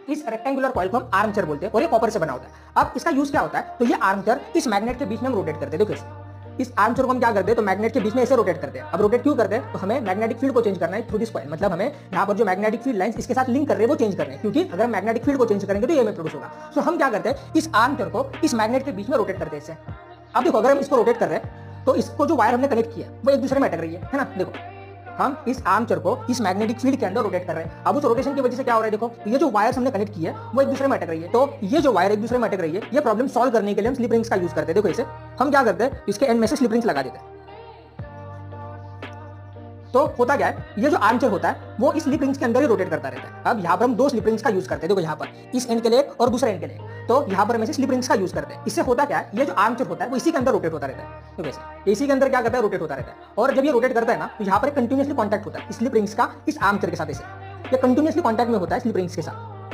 इस rectangular coil को हम आर्मचेयर बोलते हैं और ये कॉपर से बना होता है। अब इसका यूज क्या होता है, तो ये आर्मचेयर इस मैग्नेट के बीच में हम रोटेट करते हैं। देखो इस आर्मचेयर को हम क्या करते हैं, तो मैग्नेट के बीच में ऐसे रोटेट करते हैं। अब रोटेट क्यों करते हैं, तो हमें मैग्नेटिक फील्ड को चेंज करना है थ्रू दिस कॉइल, मतलब हमें यहाँ पर जो मैग्नेटिक फील्ड लाइंस इसके साथ लिंक कर रहे हैं वो चेंज करने हैं, क्योंकि अगर हम मैग्नेटिक फील्ड को चेंज करेंगे तो ये प्रोड्यूस होगा। सो हम क्या करते हैं, इस आर्मचेयर को इस मैग्नेट के बीच में रोटेट करते हैं इससे। अब देखो अगर हम इसको रोटेट कर रहे हैं तो इसको जो वायर हमने कनेक्ट किया वो एक दूसरे में अटक रही है ना। देखो हम इस आर्मचेयर को इस मैग्नेटिक फील्ड के अंदर रोटेट कर रहे हैं। अब उस रोटेशन की वजह से क्या हो रहा है, देखो ये जो वायर्स हमने कनेक्ट किए वो एक दूसरे में अटक रही है। तो ये जो वायर एक दूसरे में अटक रही है, ये प्रॉब्लम सॉल्व करने के लिए हम स्लिप रिंग्स का यूज करते हैं। देखो इसे हम क्या करते हैं, इसके एंड में से स्लिप रिंग्स लगा देते हैं। तो होता क्या है, ये जो आर्मचेयर होता है वो इस स्लिप रिंग्स के अंदर ही रोटेट करता रहता है। अब यहाँ पर हम दो स्लिप रिंग्स का यूज करते हैं। देखो यहाँ पर इस एंड के लिए और दूसरे एंड के लिए, तो यहाँ पर हम ऐसे स्लिप रिंग्स का यूज करते हैं। इससे होता क्या है, ये जो आर्मचेयर होता है वो इसी के अंदर रोटेट होता रहता है। तो वैसे इसी के अंदर क्या करता है, रोटेट होता रहता है। और जब ये रोटेट करता है ना, तो यहाँ पर कंटिन्यूसली कॉन्टैक्ट होता है स्लिप रिंग्स का इस आर्मचेयर के साथ। ऐसे ये कंटिन्यूसली कॉन्टैक्ट में होता है स्लिप रिंग्स के साथ।